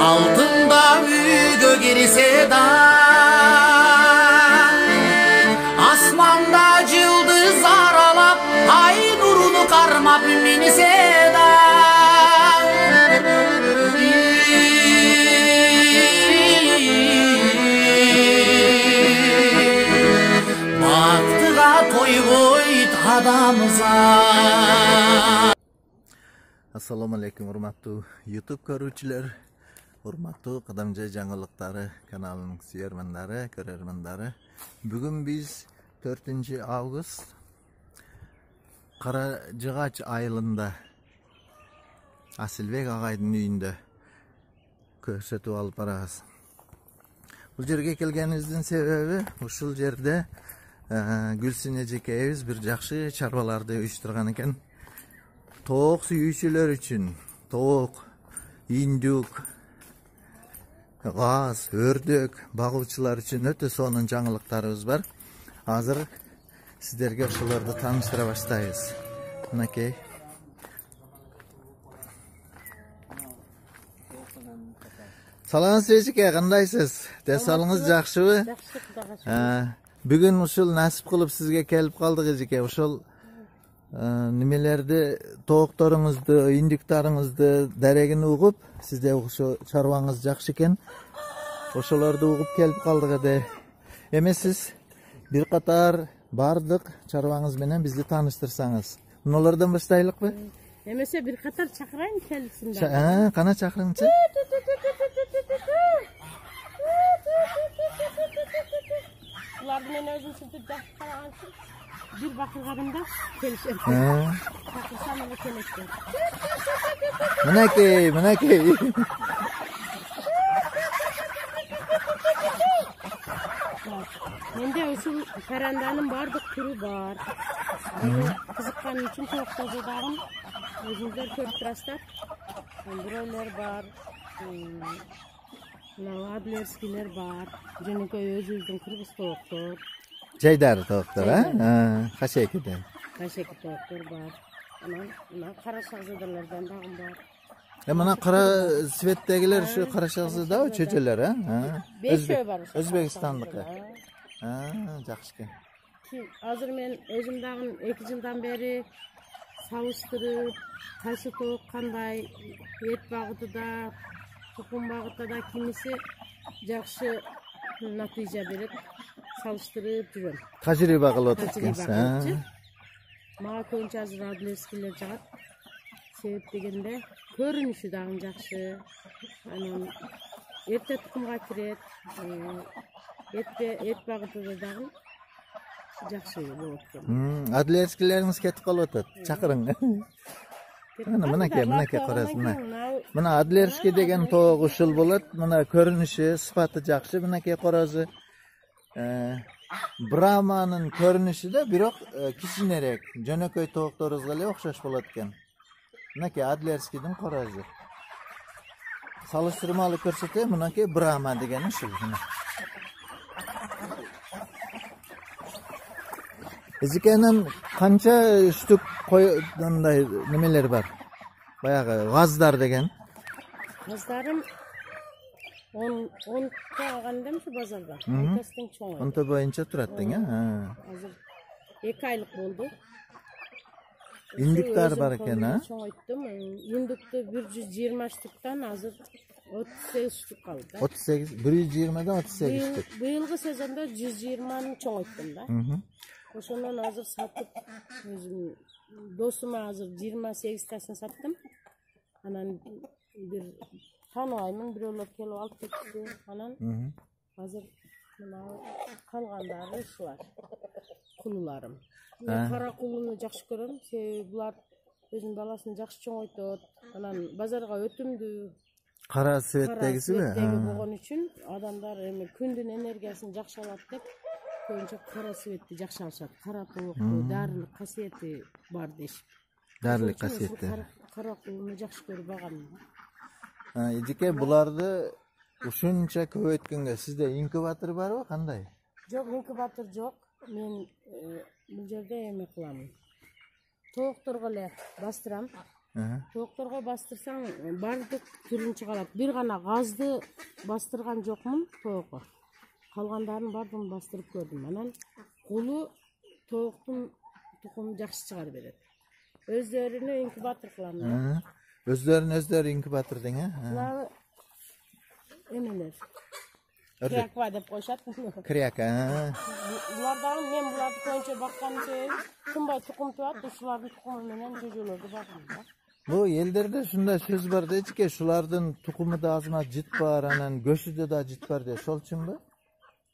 Altında uyga girse da, asmanda yıldız aralap, ay nurunu karmap minse da. Baktığa toy koyt adamıza. Assalomu alaykum hurmatli YouTube ko'ruvchilar, hurmatli Qadamjoy жаңылыктары kanalining suyarmanlari, ko'rarmanlari. Bugun biz 4-avgust Qarajig'ach ayılında Asilbek agayning uyida ko'rsatib olib boramiz. Bu yerga kelganimizning sababi o'shul yerda Gulsin ejekayimiz bir yaxshi chorvalarni uyushtirgan ekan. Tovuq suyuvchilar uchun tovuq, induk, g'oz, o'rdak boquvchilar uchun o'ta so'nin жаңылыктарыбыз бар. Hozir sizlarga shularni tanishtira boshlaymiz. Minakay. Salom aka, qandaysiz? Dasolingiz yaxshimi? Bugun ushul nasib qilib sizga kelib qoldik aka. Ushul nimelerdi tovuqlaringizni, induklarıngizni daragini o'g'ib, sizda o'sha chorvangiz yaxshi ekan. O'shalarni o'g'ib kelib qoldik edi. Emas siz bir qator bardiq chorvangiz bilan bizni tanishtirsangiz. Ulardan boshlaylikmi? Emese bir qator chaqiraymi kelsinda. Qana chaqiringchi? Ularni men o'zim sizga daqqa bir baqirganimda kelishim. Chaqirsam men kelishim. Minakay. Mende usul parandanın bardık türü var. Kızıkkan için çok tozudağım. Özümüzler körüp turaslar. Broiler var. Adlerskiler var. Jenikoy özümüzden kırgız toğuktur. Jaydari tovuqlar, Qaşakida. Qaşaki toğuktur var. Qara shahzodalardan dağım var. Mana qara svetdagilar shu qara shahzoda cho'chalar, Besh cho'y var. O'zbekistonniki. Yaxshi ekan. Hozir men o'zimdan 2 yildan beri savuşturup, qaysi tovuq qanday et bag'itida, tuxum bag'itida kimisi yaxshi natija berib, savuşturup жүрөм. Tajriba qilib o'tgansiz. Maga ko'ncha hozir adlerskiler jagат. Sebep degende көрүнүшү дагы жакшы. Анан эрте тукумга кирет. Эт багытында дагы жакшы болот экен. Adlerskilerimiz ketib qolib chaqiring. Minakay qarasiz. Mana adlerski degan tovuq ushul bo'ladi. Mana ko'rinishi, sifati yaxshi. Minakay qarasi. Brahmaning ko'rinishida biroq kichikroq, jo'nakoy tovuqlarimizga o'xshash bo'ladi ekan. Minakay adlerskining qarasi. Solishtirmali ko'rsatay, minakay Brahma degani shu. Ezikaning qancha shtuk qo'yganday nimalar bor? Boyagi g'azlar degan. G'azlarim 10 ta olgandam shu bozorda. O'ntasdan cho'ng. 10 ta bo'yicha turading, Hozir 2 oylik bo'ldi. İndiklar var ekan, Cho'ng aytdim. Indukni 120 shtukdan hozir 38 shtuk qoldi. 38, 120 dan 38 shtuk. Bu yilgi sezonda 120 ni cho'ng aytdim-da. O'shandan hozir satib o'zim do'stima hozir 28 tasini satdim. Anan bir tanayman, birovlar kelib olib ketdi. Anan hozir mana qolganlari shular. Qulularim. Men qara quluni yaxshi ko'raman. Bular o'zim balasini yaxshi cho'ng aytadi. Anan bozorga o'timdi. Qara svetdagisimi? Bo'lgani uchun odamlar kundin energiyasini yaxshi oladi deb ko'pincha qara svetni yaxshi olishadi. Qara tovuqni darilik qasiyati bor deyishib. Darilik qasiyati. Qara quluni yaxshi ko'rib olganman. Ejike bularni shuncha ko'paytganga sizda inkubator bormi, qanday? Yo'q, inkubator yo'q. Men bu yerda nima qilaman? Tovuqlarga bostiram. тоокторго бастырсаң баардык түрүн чыгарат. Бир гана газды бастырган жокмун тоокко. Калгандарын баардыгын бастырып көрдүм. Анан кулу тооктун тукумун жакшы чыгара берет. Өздөрүнө инкубатор кылам. Өздөрү инкубатор дең, Булар эмелер. Кряква деп коюшат. Кряка. Булардан мен буларды көбүнчө баккан себеби кымбай тукум туат, ушулардын тукуму менен жөжөлөрдү багам да. Бу элдерде ушундай сөз бар да эчке, шулардын тукуму да азына жыт бар, анан көшүдө да жыт бар деп. Ошол үчүнбү?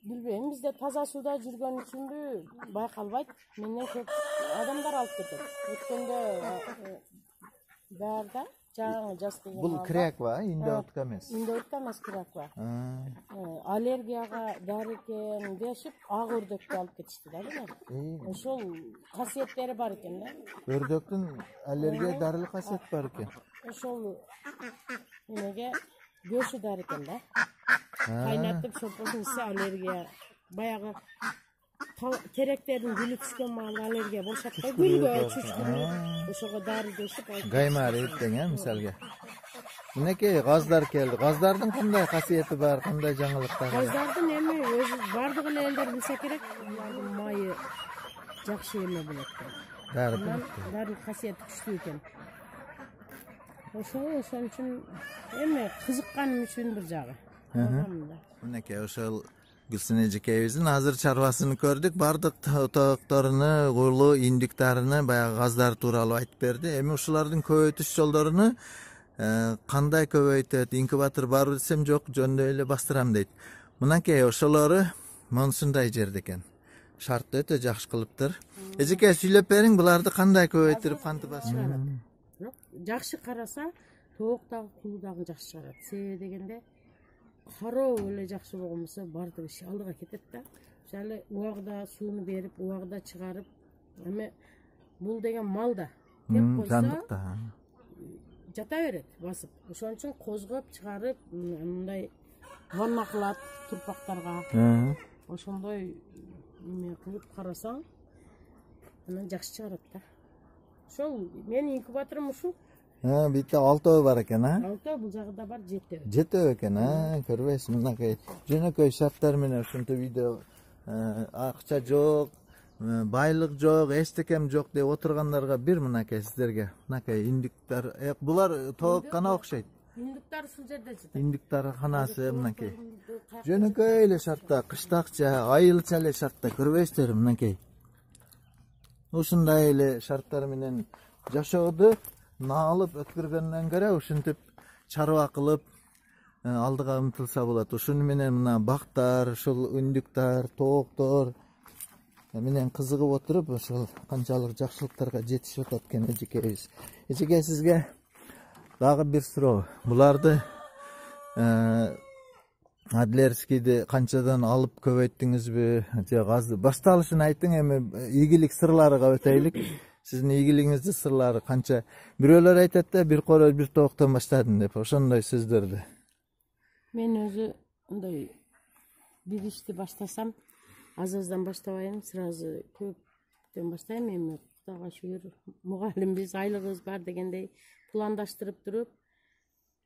Билбейм, бизде таза сууда жүргөн үчүнбү байкалбайт. Менден көп адамдар алып кетет. Өткөндө баарда жаңы жастыгы. Бул кряква, индеотка эмес. Индеотка эмес, кряква. Аллергияга дары экен дешип, ак өрдөктү алып кетишти да билем. Ошол касиеттери бар экен да. Өрдөктүн аллергия дарылык касиети бар экен. Ошол эмеге көшү дары экен да. Кайнатып сопосын ичсе аллергия, баягы теректердин гүлү түшкөн маалда аллергия болушат да, гүлгө чүчкүрүп, ошого дары дешип. Гаймари тең, мисалга. Мынакей газдар келди. Газдардын кандай касиети бар, кандай жаңылыктары бар? Газдардын эми өзү бардык эле элдер билсе керек, булардын майы жакшы эме болот. Дары касиети күчтүү экен. Ошол үчүн эми кызыкканым үчүн бир жагы. Мынакей ошол Гүлсүн эжекебиздин азыр чарбасын көрдүк. Бардык тоокторуну, кулу, индиктарыны, баягы газдар тууралуу айтып берди. Эми ушулардын көбөйтүш жолдоруну кандай көбөйтөт? Инкубатор барбы десем, жок, жөндөй эле бастырам дейт. Мынакей ошолору монусундай жерде экен. Шартты өтө жакшы кылыптыр. Эжеке сүйлөп бериң, буларды кандай көбөйтүрүп, кантип басып? Жакшы караса, тоок дагы, кулу дагы жакшы чыгарат. Себеби дегенде кароо эле жакшы болгонбосо бардык иш алдыга кетет да. Мисалы убагында сууну берип, убагында чыгарып, эми бул деген мал да. Деп койсо жата берет басып. Ошон үчүн козгоп чыгарып, мындай ванна кылат турпактарга. Ошондой эме кылып карасаң, анан жакшы чыгарат да. Ошол менин инкубаторум ушул. Битте 6 бар экен, 6 бул жагында бар 7. 7 экен, көрбөйсүз, мынакей жөнөкөй шарттар менен ушинтип видео акча жок, байлык жок, эчтекем жок деп отургандарга бир мынакей сиздерге, мынакей индиктар, булар тооккана окшойт. Индиктар ушул жерде жатат. Индиктар канасы мынакей. Жөнөкөй эле шартта, кыштакча, айылча эле шартта көрбөйсүздөр мынакей. Ушундай эле шарттар менен жашоодо наалып өткөргөндөн көрө ушинтип чарба кылып алдыга умтулса болот. Ушуну менен мына бактар, ушул индиктар, тооктор менен кызыгып отуруп, ошол канчалык жакшылыктарга жетишип атат экен эжекебиз. Эжеке, сизге дагы бир суроо. Буларды Адлерскийди канчадан алып көбөйттүңүзбү же газды? Башталышын айтың, эми ийгилик сырларыга өтөйлүк. Сиздин ийгилигиңиздин сырлары канча? Бирөөлөр айтат да, бир короо бир тооктон баштадым деп, ошондой сөздөрдү. Мен өзү мындай бир ишти баштасам, аз-аздан баштабайм, сразу көптөн баштайм. Эми Кудайга шүгүр, мугалимбиз, айлыгыбыз бар дегендей пландаштырып туруп,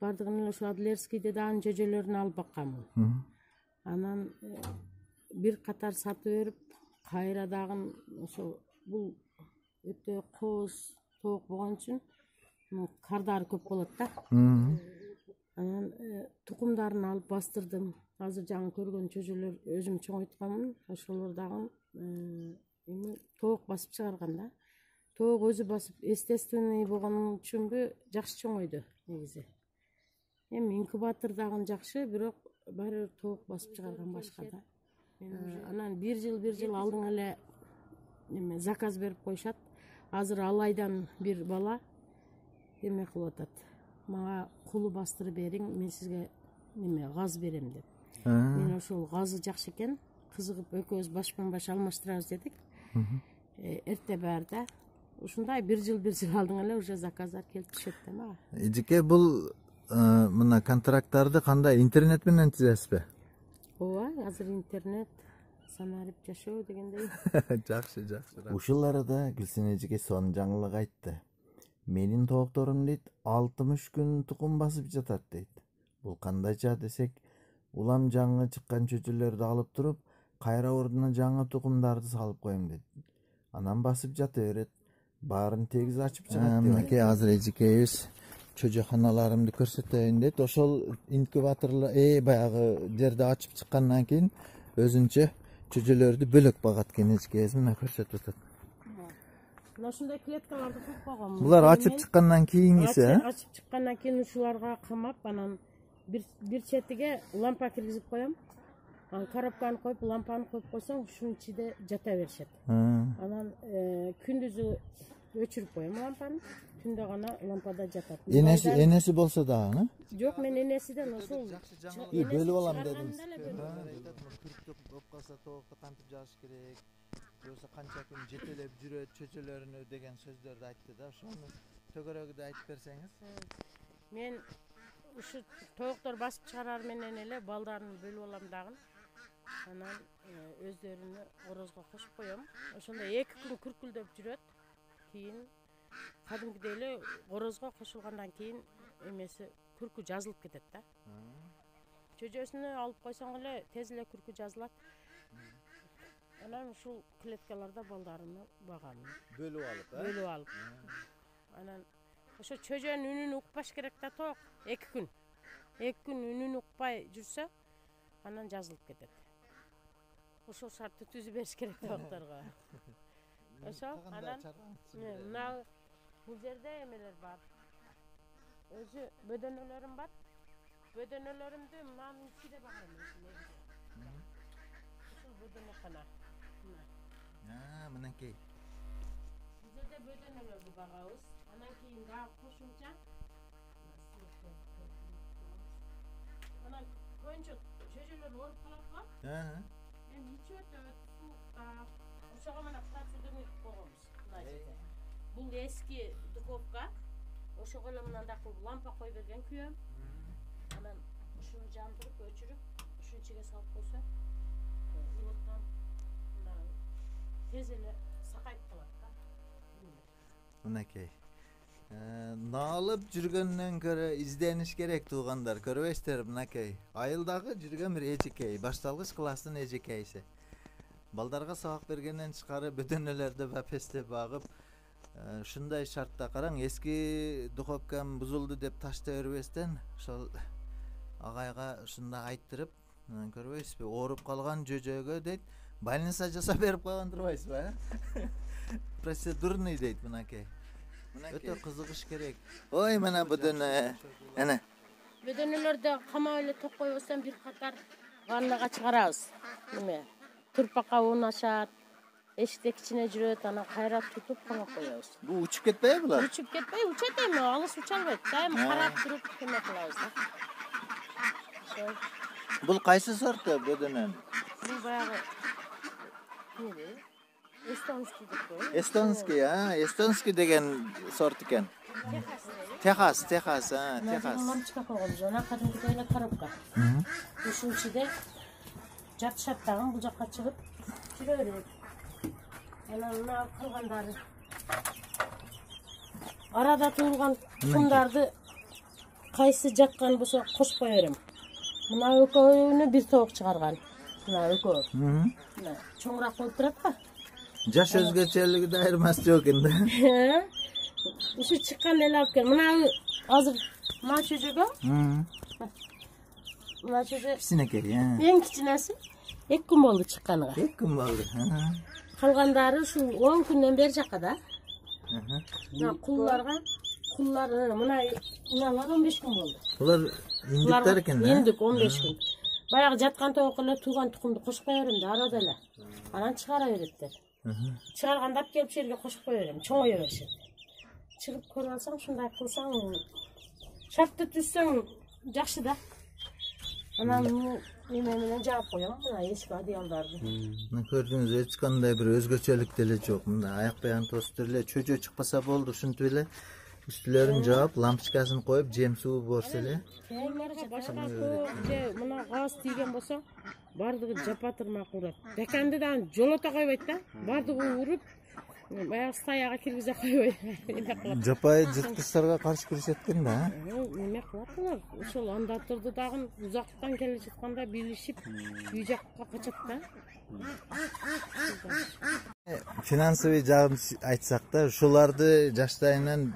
бардыгын эле ушу Адлерскийде дагы жөжөлөрүн алып бакканмын. Анан бир катар сатып берип, кайра дагы ошо бул өтө кооз тоок болгон үчүн кардары көп болот да. Анан тукумдарын алып бастырдым. Азыр жаңы көргөн чөжөлөр өзүм чоңойтканмын. Ошолор дагы эми тоок басып чыгарган да. Тоок өзү басып естественный болгон үчүнбү жакшы чоңойду негизи. Эми инкубатор дагы жакшы, бирок баары бир тоок басып чыгарган башка да. Анан бир жыл алдың эле эме заказ берип коюшат. Азыр Алайдан бир бала эме кылып атат. Мага кулу бастырып бериң, мен сизге эме газ берем деп. Мен ошол газы жакшы экен, кызыгып экөөбүз башпан баш алмаштырабыз дедик. Эрте баарда ушундай бир жыл алдың эле уже заказдар келип түшөт да мага. Эжеке, бул мына контракттарды кандай, интернет менен түзөсүзбү? Ооба, азыр интернет санарип жашоо дегендей. Жакшы. Ушул арада Гүлсүн эжеке сонун жаңылык айтты. Менин тоокторум дейт 60 күн тукум басып жатат дейт. Бул кандайча десек, улам жаңы чыккан чөчөлөрдү алып туруп, кайра ордуна жаңы тукумдарды салып коем дейт. Анан басып жата берет. Баарын тегиз ачып чыгат. Мынакей азыр эжекейибиз чөчөканаларымды көрсөтөйүн дейт. Ошол инкубаторлор баягы жерде ачып чыккандан кийин өзүнчө чөчөлөрдү бөлөк багат экен эжекейибиз. Мына көрсөтүп атат. Мына ушундай клеткаларды куруп койгон. Булар ачып чыккандан кийингиси, Ачып чыккандан кийин ушуларга камап, анан бир четиге лампа киргизип коем. Анан коробканы коюп, лампаны коюп койсоң, ушунун ичинде жата беришет. Анан күндүзү өчүрүп коем лампаны. Түндө гана лампада жатат. Энеси болсо дагы, Жок, мен энесиден ошол бөлүп алам дедим. Күрктүк болуп калса тоокто кантип жагыш керек, болсо канча күн жетелеп жүрөт чөчөлөрүнө деген сөздөрдү айтты да. Ошону төгөрөгүдө айтып берсеңиз. Мен ушу тооктор басып чыгарар менен эле балдарын бөлүп алам дагы. Анан өздөрүнү орозго кошуп коем. Ошондо 2 күн күркүлдөп жүрөт. Кийин кадимкидей эле орозго кошулгандан кийин эмеси күркү жазылып кетет да. Чөчөсүнү алып койсоң эле тез эле күркү жазылат. Анан ушул клеткаларда балдарымды багам. Бөлүп алып. Анан ошо чөжөнүн үнүн укпаш керек да тоок. 2 күн. 2 күн үнүн укпай жүрсө, анан жазылып кетет. Ошол шартты түзүп бериш керек тоокторго. Ошо анан мына бул жерде эмелер бар. Өзү бөдөнөлөрүм бар. Бөдөнөлөрүмдү мынанын ичине багам. Ушул бөдөнөкана. Мынакей. Бул жерде бөдөнөлөрдү багабыз. Анан кийин дагы кошумча анан көбүнчө чөжөлөр ооруп калат го. Эми ичип өтөт, суукта. Ошого мына процедурный койгонбуз. Мына жерде. Бул эски духовка. Ошого эле мындай кылып лампа кой берген күйөөм. Анан ушуну жандырып, өчүрүп, ушунун ичиге салып койсо, улуттан тез эле сакайып калат да. Мынакей. Наалып жүргөндөн көрө издениш керек туугандар. Көрбөйсүздөр мынакей. Айылдагы жүргөн бир эжекей, башталгыч класстын эжекейси. Балдарга сабак бергенден тышкары бөдөнөлөрдү бапестеп багып, ушундай шартта караң, эски духовкам бузулду деп таштай бербестен, ошол агайга ушундай айттырып, көрбөйсүзбү, ооруп калган жөжөгө дейт, больница жасап берип койгон турбайсызбы, процедурный дейт мынакей. Өтө кызыгыш керек. Ой, мына бөдөнө. Эне. Бөдөнөлөрдү камап эле ток койбостон бир катар ваннага чыгарабыз. Эме, турпакка уунашат, эшиктин ичине жүрөт, анан кайра тутуп камап коебуз. Бул учуп кетпейби булар? Учуп кетпей, учат эми, алыс уча албайт. Дайым карап туруп эме кылабыз да. Бул кайсы сорт бөдөнө? Бул баягы эстонский деп коебуз. Эстонский, эстонский деген сорт экен. Техас, Техас. Лампочка койгонбуз, анан кадимкидей эле коробка. Ушунун ичинде жатышат дагы, бул жакка чыгып жүрө берет. Анан мына калгандары арада туулган тукумдарды кайсы жаткан болсо кошуп кое берем. Мына экөөнү бир тоок чыгарган. Мына экөө. Мына чоңураак болуп турат да. Жаш өзгөчөлүгү да айырмасы жок экен да. Ушу чыккан эле алып кел. Мына азыр мына чөжөгө. Мына чөжө Кичинекей, эң кичинеси 2 күн болду чыкканыга. 2 күн болду. Калгандары ушул 10 күндөн бери жакка да. Мына куллар мыналар 15 күн болду. Булар индиктер экен да. Индик 15 күн. Баягы жаткан тоок эле тууган тукумду кошуп кое берем да, арада эле. Анан чыгара береттер. Чыгарганда алып келип жерге кошуп кое берем, чоңое беришет. Чыгып көрүп алсаң, ушундай кылсаң, шартты түзсөң жакшы да. Анан неме менен жаап коем, мына эски одеялдарды. Мына көрдүңүз, эч кандай бир өзгөчөлүк деле жок. Мында аяк баян тостур эле, чөжө чыкпаса болду, ушинтип эле үстүлөрүн жаап, лампочкасын коюп, жем суу борсо эле. Башка же мына газ тийген болсо, бардыгы жапа турмак урат. Деканды да жолото койбойт да. Бардыгы уруп, Баягы стаяга киргизе койбой. Эме кылат. Жапайы жырткычтарга каршы күрөшөт экен да. Эме кылат алар. Ошол анда турду дагы узактан келе жатканда билишип, үй жакка качат да. Финансовый жагын айтсак да, ушуларды жаштайынан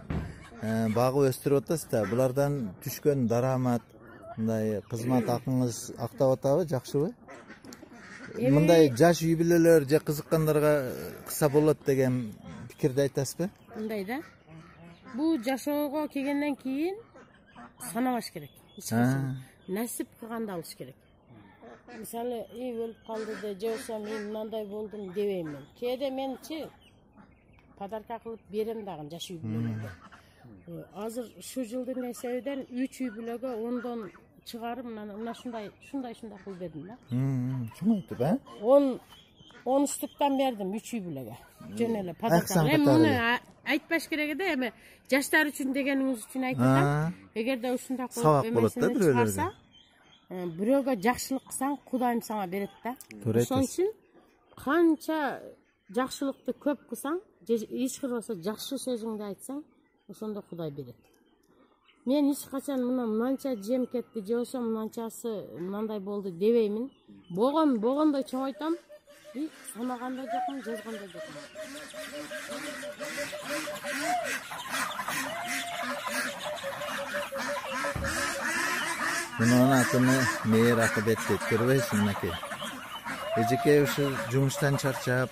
багып өстүрүп атасыз да. Булардан түшкөн дарамат, мындай кызмат акыңыз актап атабы, жакшыбы? Мындай жаш үй бүлөлөр же кызыккандарга кыса болот деген пикирди айтасызбы? Мындай да. Бул жашоого келгенден кийин санабаш керек. Насип кылганды алыш керек. Мисалы, өлүп калды да, же болсо мен мындай болдум дебейм мен. Кээде менчи подарка кылып берем дагы жаш үй бүлөлөргө. Азыр ушу жылдын эсебинен 3 үй бүлөгө 10дон чыгарып мына шундай кылып бердим да. Чоңойтуп, 10 штуктан бердим 3 үй бүлөгө. Жөн эле подарка. Муну айтпаш керек да, эми жаштар үчүн дегениңиз үчүн айтып атам. Эгерде ушундай кылып эмесине чыгарса, бирөөгө жакшылык кылсаң, Кудайым сага берет да. Ошон үчүн канча жакшылыкты көп кылсаң, эч кырбаса жакшы сөзүңдү айтсаң, ошондо Кудай берет. Мен эч качан мынанча жем кетти, же болсо мынанчасы мындай болду дебеймин. Болгондой чоңойтам. Санаганда жокмун, жазганда жокмун. Мунун атыны Мейир Акыбек дейт, көрбөйсүң мынакей. Эжеке ушу жумуштан чарчап,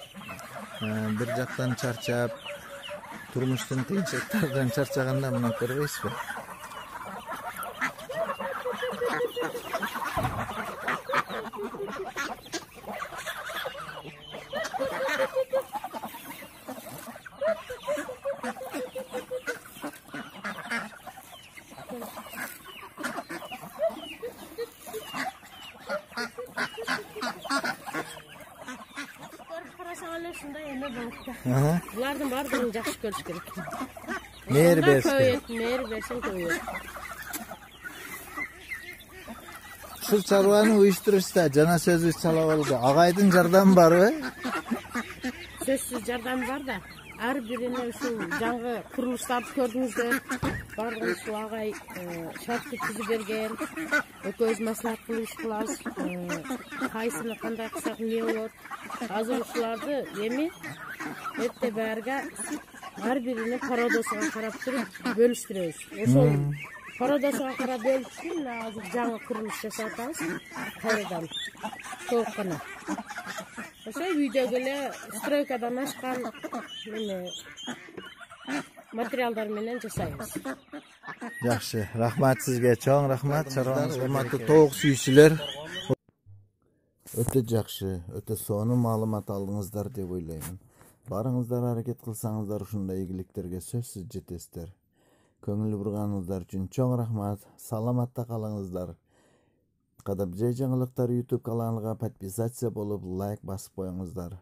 бир жактан чарчап, турмуштун кыйынчылыктарынан чарчаганда муну көрбөйсүзбү? Булардын баардыгын жакшы көрүш керек. Мейир бериш керек. Мейир берсең көбөйөт. Ушул чарбаны уюштурушта жана сөзүбүз чала болду. Агайдын жардамы барбы? Сөзсүз жардам бар да. Ар бирине ушул жаңы курулуштарды көрдүңүздөр. Баардыгын ушул агай шартты түзүп берген. Экөөбүз маслихат кылып иш кылабыз. Кайсыны кандай кылсак эмне болот? Азыр ушуларды эми эрте баарга ар бирини породосуга карап туруп бөлүштүрөбүз. Ошол породосуга карап бөлүштүрүп, мына азыр жаңы курулуш жасап атабыз. Кайрадан толук гана. Ошо үйдөгү эле стройкадан ашкан материалдар менен жасайбыз. Жакшы, рахмат сизге, чоң рахмат. Чарбаңыз урматтуу тоок сүйүүчүлөр. Өтө жакшы, өтө сонун маалымат алдыңыздар деп ойлоймун. Барыңыздар аракет кылсаңыздар ушундай ийгиликтерге сөзсүз жетесиздер. Көңүл бурганыңыздар үчүн чоң рахмат. Саламатта калыңыздар. Кадап жай жаңылыктар YouTube каналыга подписация болуп, лайк басып коюңуздар.